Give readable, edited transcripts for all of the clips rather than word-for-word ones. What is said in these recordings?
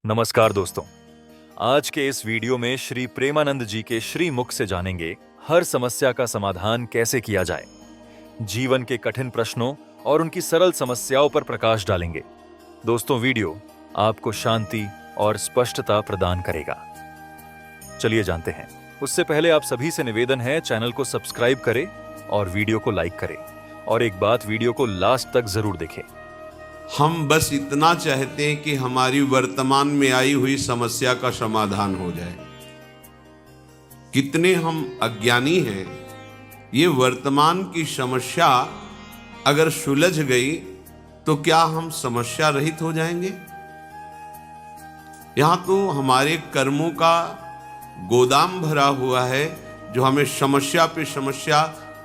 नमस्कार दोस्तों, आज के इस वीडियो में श्री प्रेमानंद जी के श्री मुख से जानेंगे हर समस्या का समाधान कैसे किया जाए। जीवन के कठिन प्रश्नों और उनकी सरल समस्याओं पर प्रकाश डालेंगे। दोस्तों, वीडियो आपको शांति और स्पष्टता प्रदान करेगा। चलिए जानते हैं। उससे पहले आप सभी से निवेदन है, चैनल को सब्सक्राइब करें और वीडियो को लाइक करें। और एक बात, वीडियो को लास्ट तक जरूर देखें। हम बस इतना चाहते हैं कि हमारी वर्तमान में आई हुई समस्या का समाधान हो जाए। कितने हम अज्ञानी हैं। ये वर्तमान की समस्या अगर सुलझ गई तो क्या हम समस्या रहित हो जाएंगे? यहां तो हमारे कर्मों का गोदाम भरा हुआ है जो हमें समस्या पे समस्या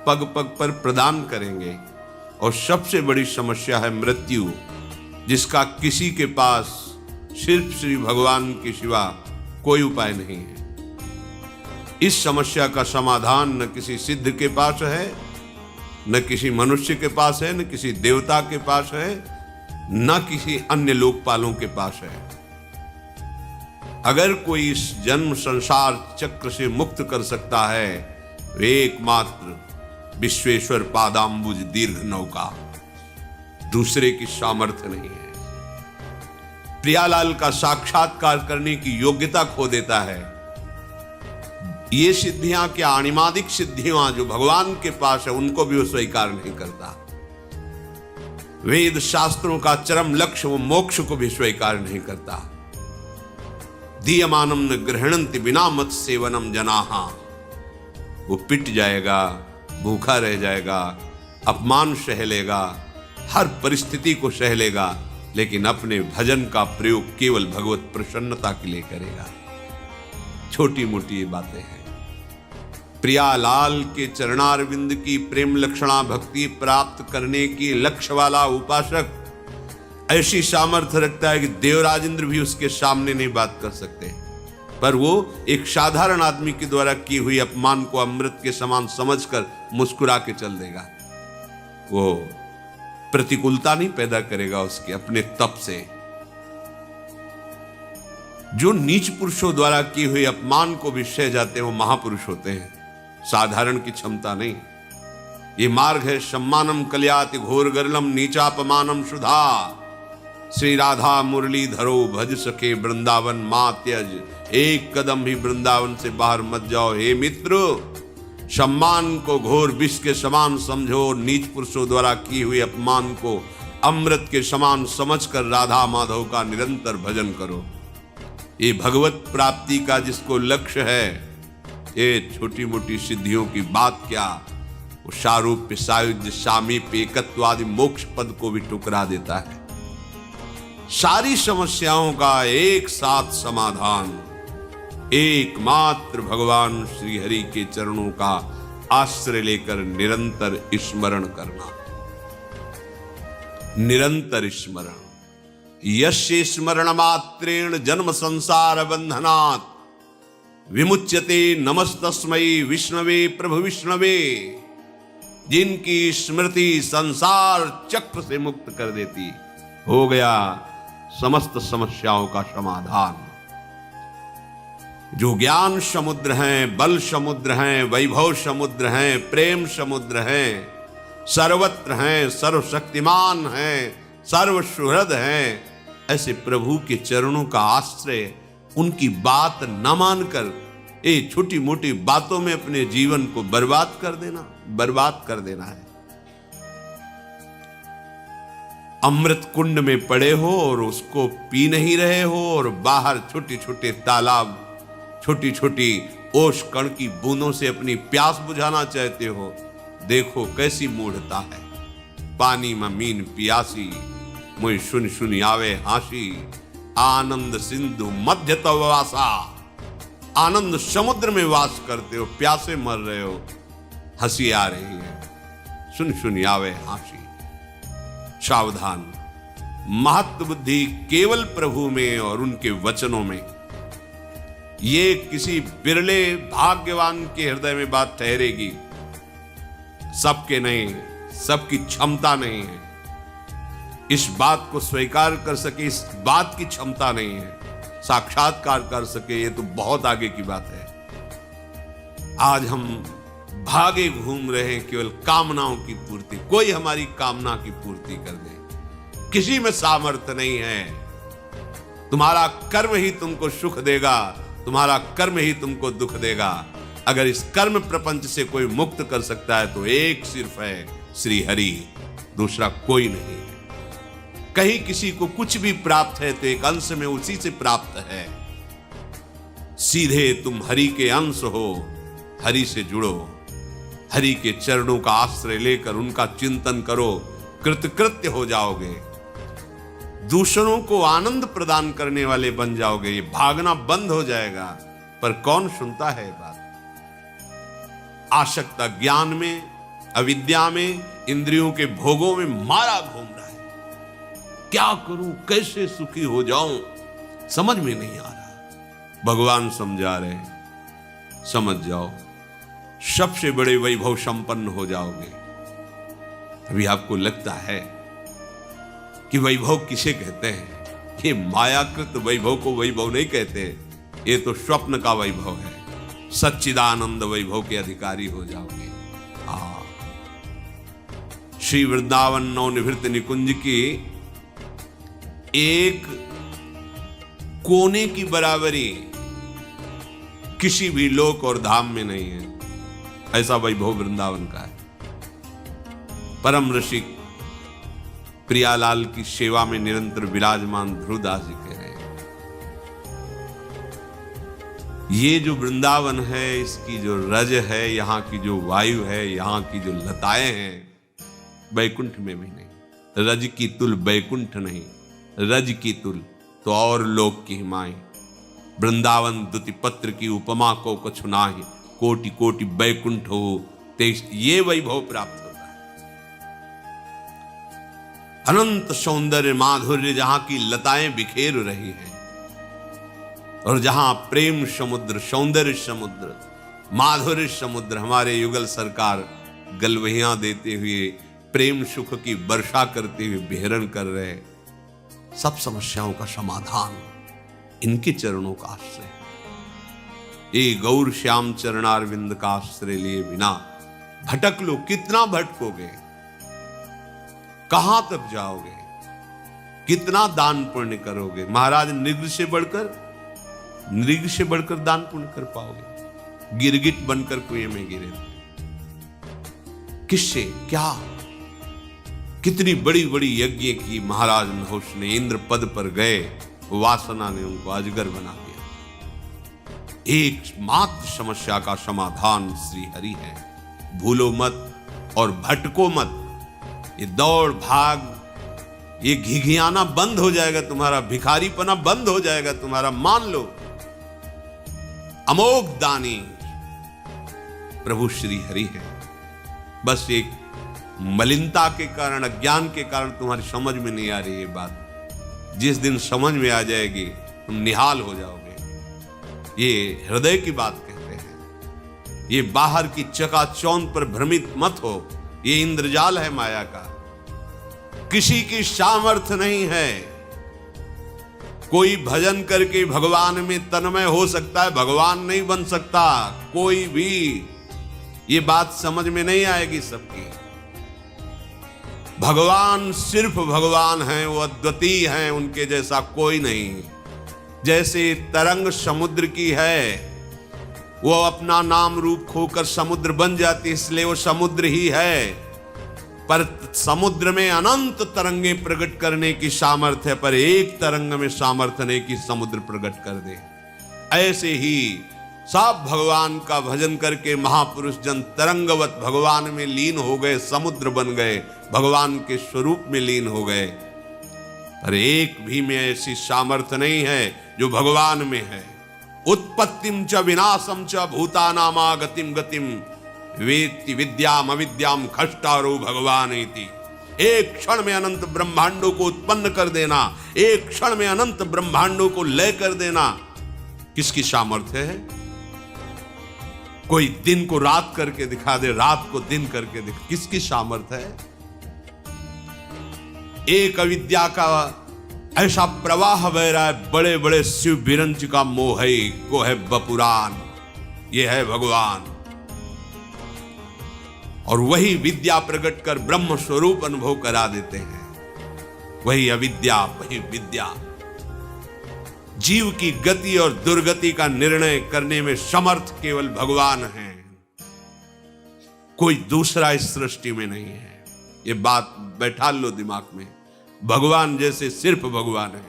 पग पग पर प्रदान करेंगे। और सबसे बड़ी समस्या है मृत्यु, जिसका किसी के पास सिर्फ श्री भगवान के सिवा कोई उपाय नहीं है। इस समस्या का समाधान न किसी सिद्ध के पास है, न किसी मनुष्य के पास है, न किसी देवता के पास है, न किसी अन्य लोकपालों के पास है। अगर कोई इस जन्म संसार चक्र से मुक्त कर सकता है, वे एकमात्र विश्वेश्वर पादाम्बुज दीर्घ नौका, दूसरे की सामर्थ्य नहीं है। प्रियालाल का साक्षात्कार करने की योग्यता खो देता है। ये सिद्धियां क्या, अणिमादिक सिद्धियां जो भगवान के पास है, उनको भी वो स्वीकार नहीं करता। वेद शास्त्रों का चरम लक्ष्य, वो मोक्ष को भी स्वीकार नहीं करता। दीयमानम न गृहणन्ति बिना मत सेवनम जनाहा। वो पिट जाएगा, भूखा रह जाएगा, अपमान सह लेगा, हर परिस्थिति को सह लेगा, लेकिन अपने भजन का प्रयोग केवल भगवत प्रसन्नता के लिए करेगा। छोटी मोटी ये बातें हैं। प्रियालाल के चरणारविंद की प्रेम लक्षणा भक्ति प्राप्त करने की लक्ष्य वाला उपासक ऐसी सामर्थ्य रखता है कि देवराज इंद्र भी उसके सामने नहीं बात कर सकते। पर वो एक साधारण आदमी के द्वारा की हुई अपमान को अमृत के समान समझकर मुस्कुरा के चल देगा। वो प्रतिकूलता नहीं पैदा करेगा उसके अपने तप से। जो नीच पुरुषों द्वारा की हुई अपमान को भी सह जाते हैं, वो महापुरुष होते हैं, साधारण की क्षमता नहीं। ये मार्ग है सम्मानम कल्याति घोर गरलम नीचापमानम सुधा। श्री राधा मुरली धरो भज सके वृंदावन मां त्यज। एक कदम भी वृंदावन से बाहर मत जाओ हे मित्र। सम्मान को घोर विष के समान समझो, नीच पुरुषों द्वारा की हुई अपमान को अमृत के समान समझकर राधा माधव का निरंतर भजन करो। ये भगवत प्राप्ति का जिसको लक्ष्य है, ये छोटी मोटी सिद्धियों की बात क्या, वो सारूप्य सायुज्य सामीप्य एकत्व आदि मोक्ष पद को भी टुकरा देता है। सारी समस्याओं का एक साथ समाधान एकमात्र भगवान श्री हरि के चरणों का आश्रय लेकर निरंतर स्मरण करना। निरंतर स्मरण। यस्य स्मरण मात्रेण जन्म संसार बंधनात् विमुच्यते नमस्तस्मै विष्णवे प्रभु विष्णवे। जिनकी स्मृति संसार चक्र से मुक्त कर देती, हो गया समस्त समस्याओं का समाधान। जो ज्ञान समुद्र हैं, बल समुद्र हैं, वैभव समुद्र हैं, प्रेम समुद्र हैं, सर्वत्र हैं, सर्वशक्तिमान हैं, सर्वसुहृद हैं, ऐसे प्रभु के चरणों का आश्रय, उनकी बात न मानकर ये छोटी मोटी बातों में अपने जीवन को बर्बाद कर देना है। अमृत कुंड में पड़े हो और उसको पी नहीं रहे हो, और बाहर छोटे छोटे तालाब, छोटी छोटी ओस कण की बूंदों से अपनी प्यास बुझाना चाहते हो। देखो कैसी मूढ़ता है। पानी में मीन पियासी, मुझ सुन सुन आवे हासी। आनंद सिंधु मध्य तव वासा। आनंद समुद्र में वास करते हो, प्यासे मर रहे हो, हंसी आ रही है, सुन सुन आवे हासी। सावधान। महत्व बुद्धि केवल प्रभु में और उनके वचनों में। ये किसी बिरले भाग्यवान के हृदय में बात ठहरेगी, सबके नहीं, सबकी क्षमता नहीं है। इस बात को स्वीकार कर सके, इस बात की क्षमता नहीं है। साक्षात्कार कर सके, ये तो बहुत आगे की बात है। आज हम भागे घूम रहे हैं केवल कामनाओं की पूर्ति, कोई हमारी कामना की पूर्ति कर दे, किसी में सामर्थ्य नहीं है। तुम्हारा कर्म ही तुमको सुख देगा, तुम्हारा कर्म ही तुमको दुख देगा। अगर इस कर्म प्रपंच से कोई मुक्त कर सकता है तो एक सिर्फ है, श्री हरि, दूसरा कोई नहीं है। कहीं किसी को कुछ भी प्राप्त है तो एक अंश में उसी से प्राप्त है। सीधे तुम हरि के अंश हो, हरि से जुड़ो, हरि के चरणों का आश्रय लेकर उनका चिंतन करो, कृतकृत्य हो जाओगे, दूसरों को आनंद प्रदान करने वाले बन जाओगे। ये भागना बंद हो जाएगा। पर कौन सुनता है बात? आसक्ता ज्ञान में, अविद्या में, इंद्रियों के भोगों में मारा घूम रहा है। क्या करूं, कैसे सुखी हो जाऊं, समझ में नहीं आ रहा। भगवान समझा रहे, समझ जाओ, सबसे बड़े वैभव संपन्न हो जाओगे। अभी आपको लगता है कि वैभव किसे कहते हैं? ये मायाकृत वैभव को वैभव नहीं कहते, ये तो स्वप्न का वैभव है। सच्चिदानंद वैभव के अधिकारी हो जाओगे। श्री वृंदावन नवनिवृत्त निकुंज की एक कोने की बराबरी किसी भी लोक और धाम में नहीं है। ऐसा वैभव वृंदावन का है। परम ऋषि प्रियालाल की सेवा में निरंतर विराजमान ध्रुवदास जी कह रहे हैं, ये जो वृंदावन है, इसकी जो रज है, यहाँ की जो वायु है, यहाँ की जो लताएं हैं, बैकुंठ में भी नहीं। रज की तुल बैकुंठ नहीं, रज की तुल तो और लोक की हिमाएं। वृंदावन दुति पत्र की उपमा को कछु नाही, कोटि कोटि बैकुंठ हो तेज, ये वैभव प्राप्त होता है। अनंत सौंदर्य माधुर्य, जहां की लताएं बिखेर रही हैं, और जहां प्रेम समुद्र, सौंदर्य समुद्र, माधुर्य समुद्र, हमारे युगल सरकार गलवहियां देते हुए प्रेम सुख की वर्षा करते हुए विहरण कर रहे। सब समस्याओं का समाधान इनके चरणों का आश्रय। ये गौर श्याम चरणारविंद का आश्रय लिए बिना भटक लो, कितना भटकोगे, कहां तक जाओगे, कितना दान पुण्य करोगे? महाराज नृग से बढ़कर दान पुण्य कर पाओगे? गिरगिट बनकर कुएं में गिरे, किससे क्या? कितनी बड़ी बड़ी यज्ञ की महाराज नहुष ने, इंद्र पद पर गए, वासना ने उनको अजगर बना दिया। एकमात्र समस्या का समाधान श्री हरि है। भूलो मत और भटको मत। ये दौड़ भाग, ये घिघियाना बंद हो जाएगा तुम्हारा, भिखारीपना बंद हो जाएगा तुम्हारा। मान लो अमोघ दानी प्रभु श्री हरि है। बस एक मलिनता के कारण, अज्ञान के कारण तुम्हारी समझ में नहीं आ रही ये बात। जिस दिन समझ में आ जाएगी तुम निहाल हो जाओगे। ये हृदय की बात कहते हैं। ये बाहर की चकाचौंध पर भ्रमित मत हो, ये इंद्रजाल है माया का। किसी की सामर्थ्य नहीं है। कोई भजन करके भगवान में तन्मय हो सकता है, भगवान नहीं बन सकता कोई भी। ये बात समझ में नहीं आएगी सबकी। भगवान सिर्फ भगवान हैं, वो अद्वितीय हैं, उनके जैसा कोई नहीं। जैसे तरंग समुद्र की है, वो अपना नाम रूप खोकर समुद्र बन जाती, इसलिए वो समुद्र ही है। पर समुद्र में अनंत तरंगे प्रकट करने की सामर्थ्य है, पर एक तरंग में सामर्थ्य नहीं कि समुद्र प्रकट कर दे। ऐसे ही सब भगवान का भजन करके महापुरुष जन तरंगवत भगवान में लीन हो गए, समुद्र बन गए, भगवान के स्वरूप में लीन हो गए। पर एक भी में ऐसी सामर्थ्य नहीं है जो भगवान में है। उत्पत्तिम च विनाशम च भूतानामागतिम गतिम वेत्ति विद्याम अविद्याम खष्टारो भगवान इति। एक क्षण में अनंत ब्रह्मांडों को उत्पन्न कर देना, एक क्षण में अनंत ब्रह्मांडों को लय कर देना, किसकी सामर्थ्य है? कोई दिन को रात करके दिखा दे, रात को दिन करके दिखा, किसकी सामर्थ्य है? एक अविद्या का ऐसा प्रवाह बह रहा है, बड़े बड़े शिव बिरंज का मोहई को है बपुरान, ये है भगवान। और वही विद्या प्रकट कर ब्रह्म स्वरूप अनुभव करा देते हैं। वही अविद्या, वही विद्या। जीव की गति और दुर्गति का निर्णय करने में समर्थ केवल भगवान हैं, कोई दूसरा इस सृष्टि में नहीं है। ये बात बैठा लो दिमाग में। भगवान जैसे सिर्फ भगवान है,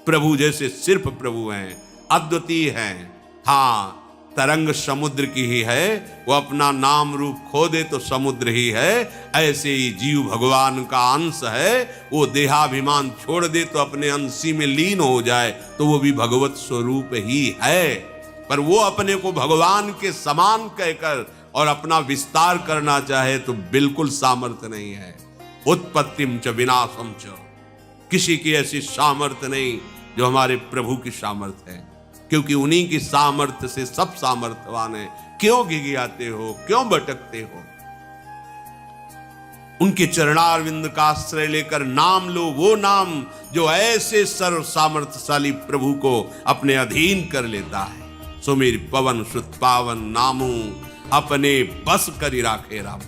प्रभु जैसे सिर्फ प्रभु हैं, अद्वितीय हैं। हाँ, तरंग समुद्र की ही है, वो अपना नाम रूप खो दे तो समुद्र ही है। ऐसे ही जीव भगवान का अंश है, वो देहाभिमान छोड़ दे तो अपने अंशी में लीन हो जाए तो वो भी भगवत स्वरूप ही है। पर वो अपने को भगवान के समान कहकर और अपना विस्तार करना चाहे तो बिल्कुल सामर्थ्य नहीं है। उत्पत्तिम च विनाशम च, किसी की ऐसी सामर्थ्य नहीं जो हमारे प्रभु की सामर्थ्य है, क्योंकि उन्हीं की सामर्थ्य से सब सामर्थ्यवान है। क्यों गिगियाते हो, क्यों भटकते हो? उनके चरणारविंद का आश्रय लेकर नाम लो, वो नाम जो ऐसे सर्व सामर्थ्यशाली प्रभु को अपने अधीन कर लेता है। सुमिर पवन सुत पावन नामू, अपने बस करी राखे राम।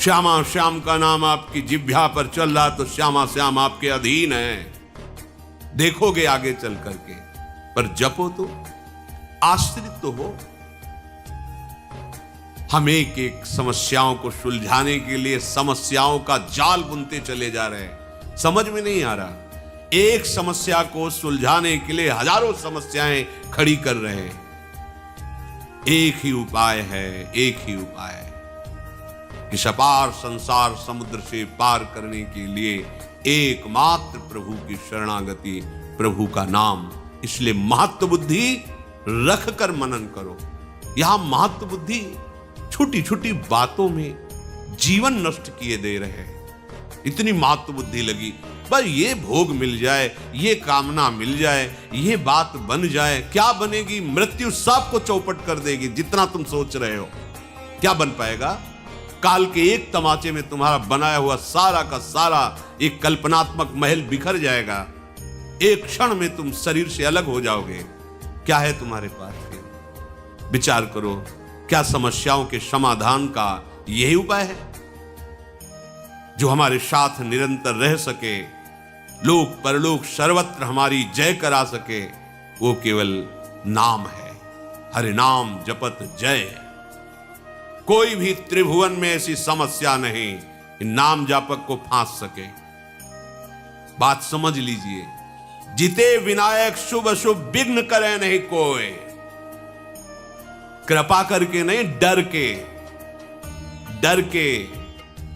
श्यामा श्याम का नाम आपकी जिह्वा पर चल रहा तो श्यामा श्याम आपके अधीन है, देखोगे आगे चल करके। पर जपो तो, आश्रित तो हो। हम एक एक समस्याओं को सुलझाने के लिए समस्याओं का जाल बुनते चले जा रहे हैं, समझ में नहीं आ रहा। एक समस्या को सुलझाने के लिए हजारों समस्याएं खड़ी कर रहे हैं। एक ही उपाय है, एक ही उपाय है। इस अपार संसार समुद्र से पार करने के लिए एकमात्र प्रभु की शरणागति, प्रभु का नाम। इसलिए महत्व बुद्धि रख कर मनन करो। यहां महत्व बुद्धि छोटी छोटी बातों में जीवन नष्ट किए दे रहे हैं। इतनी महत्व बुद्धि लगी, बस ये भोग मिल जाए, ये कामना मिल जाए, ये बात बन जाए। क्या बनेगी? मृत्यु सबको चौपट कर देगी। जितना तुम सोच रहे हो क्या बन पाएगा? काल के एक तमाचे में तुम्हारा बनाया हुआ सारा का सारा एक कल्पनात्मक महल बिखर जाएगा। एक क्षण में तुम शरीर से अलग हो जाओगे। क्या है तुम्हारे पास फिर? विचार करो, क्या समस्याओं के समाधान का यही उपाय है जो हमारे साथ निरंतर रह सके, लोक परलोक सर्वत्र हमारी जय करा सके? वो केवल नाम है। हरि नाम जपत जय। कोई भी त्रिभुवन में ऐसी समस्या नहीं कि नाम जापक को फांस सके। बात समझ लीजिए। जिते विनायक शुभ अशुभ विघ्न करे नहीं कोई। कृपा करके नहीं, डर के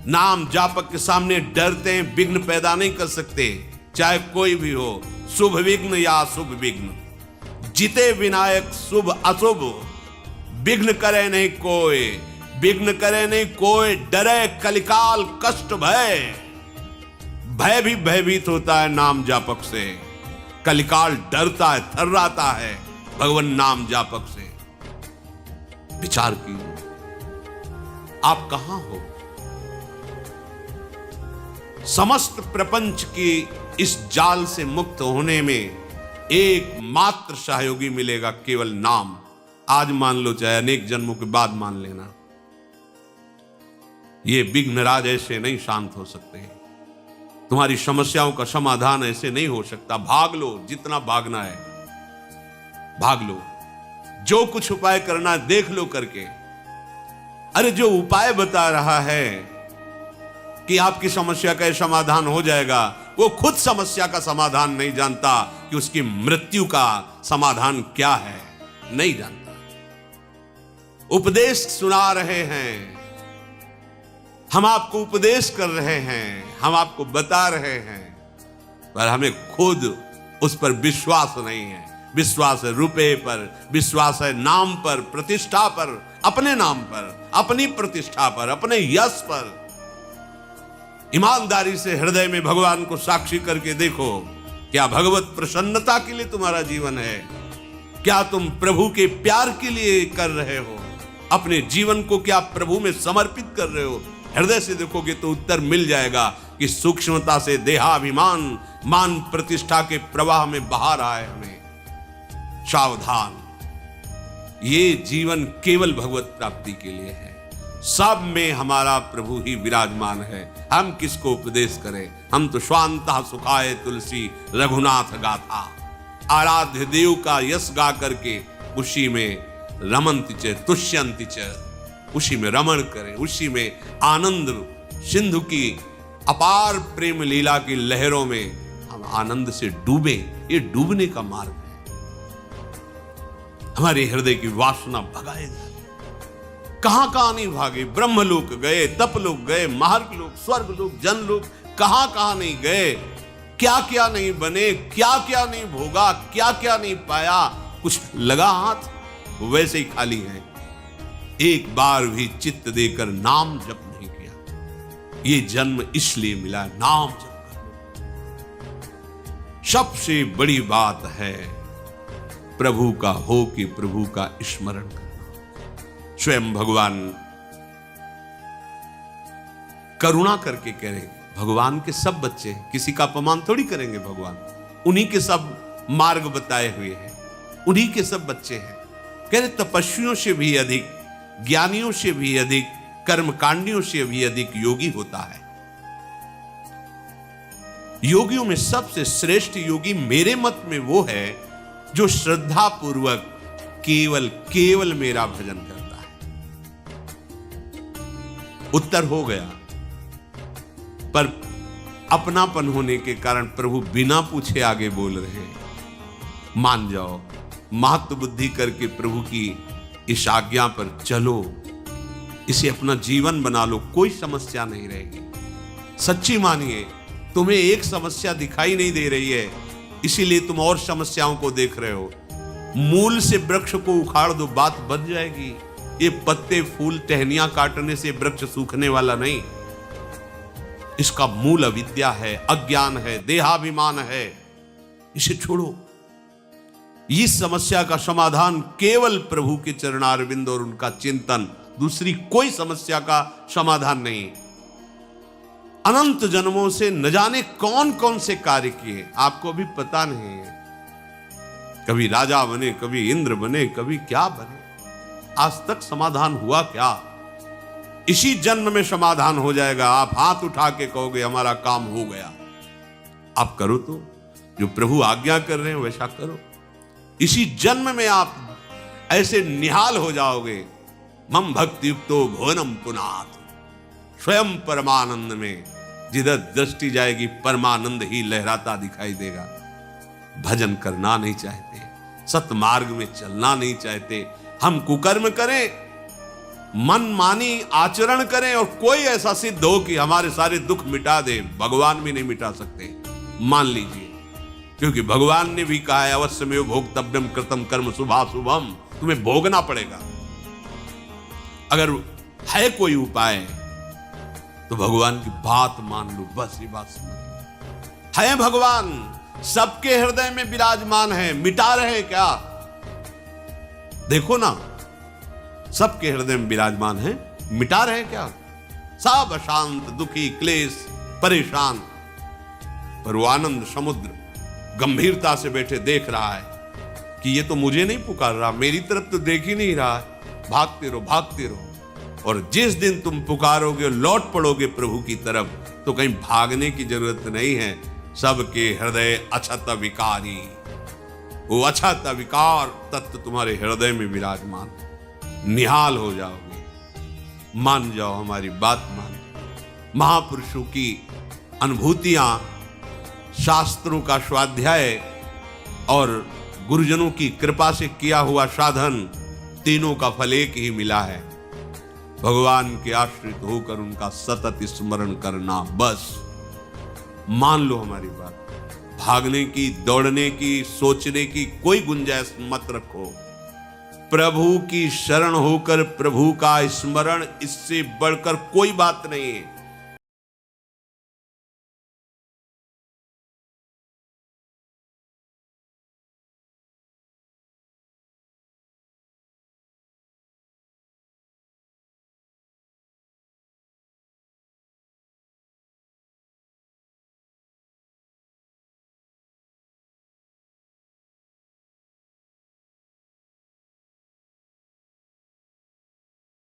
नाम जापक के सामने डरते हैं, विघ्न पैदा नहीं कर सकते, चाहे कोई भी हो, शुभ विघ्न या अशुभ विघ्न। जिते विनायक शुभ अशुभ विघ्न करे नहीं कोई, विघ्न करे नहीं कोई। डरे कलिकाल कष्ट भय, भय भी भयभीत होता है नाम जापक से। कलिकाल डरता है, थर्राता है भगवान नाम जापक से। विचार कीजिए, आप कहां हो? समस्त प्रपंच की इस जाल से मुक्त होने में एकमात्र सहयोगी मिलेगा, केवल नाम। आज मान लो, चाहे अनेक जन्मों के बाद मान लेना। ये विघ्नराज ऐसे नहीं शांत हो सकते। तुम्हारी समस्याओं का समाधान ऐसे नहीं हो सकता। भाग लो, जितना भागना है भाग लो। जो कुछ उपाय करना है देख लो करके। अरे जो उपाय बता रहा है कि आपकी समस्या का समाधान हो जाएगा, वो खुद समस्या का समाधान नहीं जानता कि उसकी मृत्यु का समाधान क्या है, नहीं जानता। उपदेश सुना रहे हैं, हम आपको उपदेश कर रहे हैं, हम आपको बता रहे हैं, पर हमें खुद उस पर विश्वास नहीं है। विश्वास है रुपए पर, विश्वास है नाम पर, प्रतिष्ठा पर, अपने नाम पर, अपनी प्रतिष्ठा पर, अपने यश पर। ईमानदारी से हृदय में भगवान को साक्षी करके देखो, क्या भगवत प्रसन्नता के लिए तुम्हारा जीवन है? क्या तुम प्रभु के प्यार के लिए कर रहे हो? अपने जीवन को क्या प्रभु में समर्पित कर रहे हो? हृदय से देखोगे तो उत्तर मिल जाएगा। कि सूक्ष्मता से देहाभिमान मान प्रतिष्ठा के प्रवाह में बहा रहा है हमें। सावधान, ये जीवन केवल भगवत प्राप्ति के लिए है। सब में हमारा प्रभु ही विराजमान है। हम किसको उपदेश करें? हम तो स्वांतः सुखाय तुलसी रघुनाथ गाथा, आराध्य देव का यश गा करके उसी में रमन्ति च तुष्यन्ति च, उसी में रमण करें, उसी में आनंद, सिंधु की अपार प्रेम लीला की लहरों में हम आनंद से डूबे। ये डूबने का मार्ग है। हमारे हृदय की वासना भगाए जाए। कहां कहां नहीं भागे, ब्रह्मलोक गए, तपलोक गए, महार्गलोक, स्वर्गलोक, जनलोक, कहां कहां नहीं गए, क्या क्या नहीं बने, क्या क्या नहीं भोगा, क्या क्या नहीं पाया। कुछ लगा हाथ, वैसे ही खाली है। एक बार भी चित्त देकर नाम जप नहीं किया। ये जन्म इसलिए मिला, नाम जप कर। सबसे बड़ी बात है प्रभु का हो कि प्रभु का स्मरण करना। स्वयं भगवान करुणा करके कह रहे, भगवान के सब बच्चे, किसी का अपमान थोड़ी करेंगे भगवान, उन्हीं के सब मार्ग बताए हुए हैं, उन्हीं के सब बच्चे हैं। कह रहे तपस्वियों से भी अधिक, ज्ञानियों से भी अधिक, कर्मकांडियों से भी अधिक योगी होता है। योगियों में सबसे श्रेष्ठ योगी मेरे मत में वो है जो श्रद्धा पूर्वक केवल मेरा भजन करता है। उत्तर हो गया, पर अपनापन होने के कारण प्रभु बिना पूछे आगे बोल रहे हैं। मान जाओ, महत्व बुद्धि करके प्रभु की इस आज्ञा पर चलो, इसे अपना जीवन बना लो, कोई समस्या नहीं रहेगी। सच्ची मानिए, तुम्हें एक समस्या दिखाई नहीं दे रही है, इसीलिए तुम और समस्याओं को देख रहे हो। मूल से वृक्ष को उखाड़ दो, बात बन जाएगी। ये पत्ते फूल टहनियां काटने से वृक्ष सूखने वाला नहीं। इसका मूल अविद्या है, अज्ञान है, देहाभिमान है। इसे छोड़ो। इस समस्या का समाधान केवल प्रभु के चरणारविंद और उनका चिंतन, दूसरी कोई समस्या का समाधान नहीं। अनंत जन्मों से न जाने कौन कौन से कार्य किए, आपको भी पता नहीं है। कभी राजा बने, कभी इंद्र बने, कभी क्या बने, आज तक समाधान हुआ क्या? इसी जन्म में समाधान हो जाएगा। आप हाथ उठा के कहोगे हमारा काम हो गया। आप करो, तो जो प्रभु आज्ञा कर रहे हैं वैसा करो। इसी जन्म में आप ऐसे निहाल हो जाओगे। मम भक्ति युक्तो भुवनम पुनात, स्वयं परमानंद में जिधर दृष्टि जाएगी परमानंद ही लहराता दिखाई देगा। भजन करना नहीं चाहते, सतमार्ग में चलना नहीं चाहते, हम कुकर्म करें, मन मानी आचरण करें और कोई ऐसा सिद्ध हो कि हमारे सारे दुख मिटा दे, भगवान भी नहीं मिटा सकते। मान लीजिए, क्योंकि भगवान ने भी कहा है अवश्यमेव भोक्तव्यम कृतम कर्म शुभाशुभम, तुम्हें भोगना पड़ेगा। अगर है कोई उपाय तो भगवान की बात मान लो, बस ये बात समझ। है भगवान, सबके हृदय में विराजमान है, मिटा रहे क्या? देखो ना, सबके हृदय में विराजमान है, मिटा रहे क्या? सब अशांत, दुखी, क्लेश, परेशान, पर वो आनंद समुद्र गंभीरता से बैठे देख रहा है कि ये तो मुझे नहीं पुकार रहा, मेरी तरफ तो देख ही नहीं रहा है। भागते रहो, भागते रहो। और जिस दिन तुम पुकारोगे, लौट पड़ोगे प्रभु की तरफ, तो कहीं भागने की जरूरत नहीं है। सबके हृदय अछत विकारी, वो अछत विकार तत्व तुम्हारे हृदय में विराजमान, निहाल हो जाओगे। मान जाओ, हमारी बात मान जाओ। महापुरुषों की अनुभूतियां, शास्त्रों का स्वाध्याय और गुरुजनों की कृपा से किया हुआ साधन, तीनों का फल एक ही मिला है। भगवान के आश्रित होकर उनका सतत स्मरण करना, बस। मान लो हमारी बात। भागने की, दौड़ने की, सोचने की कोई गुंजाइश मत रखो। प्रभु की शरण होकर प्रभु का स्मरण, इससे बढ़कर कोई बात नहीं है।